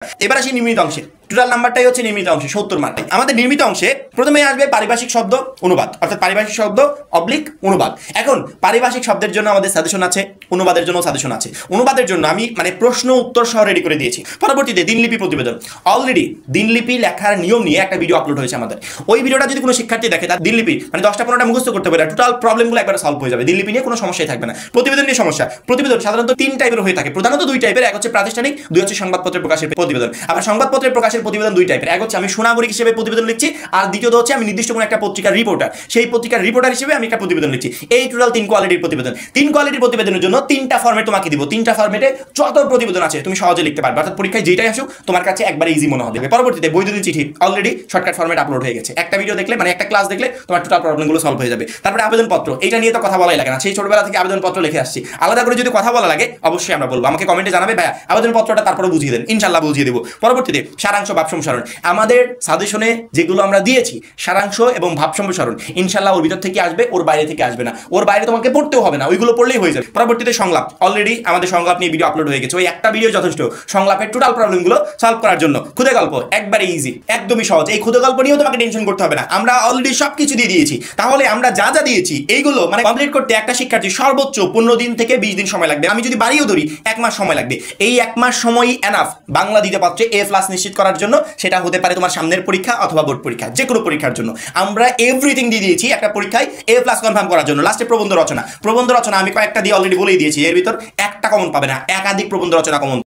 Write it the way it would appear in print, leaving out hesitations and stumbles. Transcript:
এবার আসি নির্মিত অংশে। টোটাল নাম্বারটাই হচ্ছে নির্মিত অংশে 70 মার্ক। আমাদের নির্মিত অংশে প্রথমে আসবে পারিভাষিক শব্দ অনুবাদ, অর্থাৎ পারিভাষিক শব্দ অবলিক অনুবাদ। এখন পারিভাষিক শব্দের জন্য আমাদের সাজেশন আছে, অনুবাদের জন্য সাজেশন আছে। অনুবাদের জন্য আমি প্রশ্ন উত্তর সহ রেডি করে দিয়েছি। পরবর্তীতে দিনলিপি প্রতিবেদন, অলরেডি দিনলিপি লেখার নিয়ম নিয়ে একটা ভিডিও আপলোড হয়েছে আমাদের। ওই ভিডিওটা যদি কোনো শিক্ষার্থী দেখে, তার দিনলিপি 10টা-15টা মুখস্থ করতে পারে, টোটাল প্রবলেমগুলো একবার সলভ হয়ে যাবে। দিনলিপি নিয়ে কোনো সমস্যাই থাকবে না। প্রতিবেদন নিয়ে সমস্যা, প্রতিবেদন সাধারণত 3 টাইপের হয়ে থাকে, প্রধানত 2 টাইপের। এক হচ্ছে প্রাতিষ্ঠানিক, 2 হচ্ছে সংবাদপত্রের প্রকাশের প্রতিবেদন। আবার সংবাদপত্রের প্রকাশের প্রতিবেদন 2 টাইপের, এক হচ্ছে আমি সুনাগরিক হিসেবে প্রতিবেদন লিখছি, আর দ্বিতীয়ত হচ্ছে আমি নির্দিষ্ট কোনো একটা পত্রিকার রিপোর্টার, সেই পত্রিকার রিপোর্টার হিসেবে আমি একটা প্রতিবেদন লিখছি। এই টোটাল 3 কোয়ালিটির প্রতিবেদন। 3 কোয়ালিটির প্রতিবেদনের জন্য 3টা ফরম্যাট তোমাকে দিব। 3টা ফরম্যাটে যত প্রতিবেদন আছে তুমি সহজে লিখতে পারবে, অর্থাৎ পরীক্ষায় যেটাই আসুক তোমার কাছে একবারে ইজি মনে হবে। পরবর্তীতে বৈদ্যুতিন চিঠি, অলরেডি শর্টকাট ফরম্যাট আপলোড হয়ে গেছে। একটা ভিডিও দেখলে, একটা ক্লাস দেখলে তোমার টোটাল প্রবলেমগুলো সলভ হয়ে যাবে। তারপরে আবেদনপত্র, এটা নিয়ে তো কথা বলাই লাগে না, সেই ছোটবেলা থেকে আবেদনপত্র লিখে আসছি। আলাদা করে যদি কথা বলা লাগে অবশ্যই আমরা বলবো, আমাকে কমেন্টে জানাবে ভাইয়া আবেদনপত্রটা তারপরে বুঝিয়ে দেন, ইনশাল্লাহ বুঝিয়ে দেবো। পরবর্তীতে সারাংশ, ভাব সম্প্রসারণ, আমাদের সাজেশনে যেগুলো আমরা দিয়েছি সারাংশ এবং ভাব সম্প্রসারণ ইনশাল্লাহ ওর ভিতর থেকে আসবে, ওর বাইরে থেকে আসবে না। ওর বাইরে তোমাকে পড়তেও হবে না, ওইগুলো পড়লেই হয়ে যাবে। পরবর্তীতে সংলাপ, অলরেডি আমাদের সংলাপ নিয়ে ভিডিও আপলোড হয়ে গেছে। ওই একটা ভিডিও যথেষ্ট সংলাপের টোটাল প্রবলেমগুলো সলভ করার জন্য। ক্ষুদে গল্প একবারে ইজি, একদমই সহজ। এই ক্ষুদে গল্প নিয়েও তোমাকে টেনশন করতে হবে না, আমরা অলরেডি সবকিছু দিয়ে দিয়েছি। তাহলে আমরা যা যা দিয়েছি এইগুলো কমপ্লিট করতে একটা শিক্ষার্থী সর্বোচ্চ 15 দিন থেকে 20 দিন সময় লাগবে। আমি যদি বাড়িও ধরি 1 মাস সময় লাগবে। এই 1 মাস সময়ই এনাফ বাংলা দ্বিতীয় পত্রে A+ নিশ্চিত করার জন্য। সেটা হতে পারে তোমার সামনের পরীক্ষা অথবা বোর্ড পরীক্ষা, যে কোনো পরীক্ষার জন্য আমরা এভরিথিং দিয়ে দিয়েছি একটা পরীক্ষায় A+ কনফার্ম করার জন্য। লাস্টে প্রবন্ধ রচনা আমি কয়েকটা দিয়ে অলরেডি বলেই দিয়েছি, এর ভিতর একটা কমন পাবে না, একাধিক প্রবন্ধ রচনা কমন।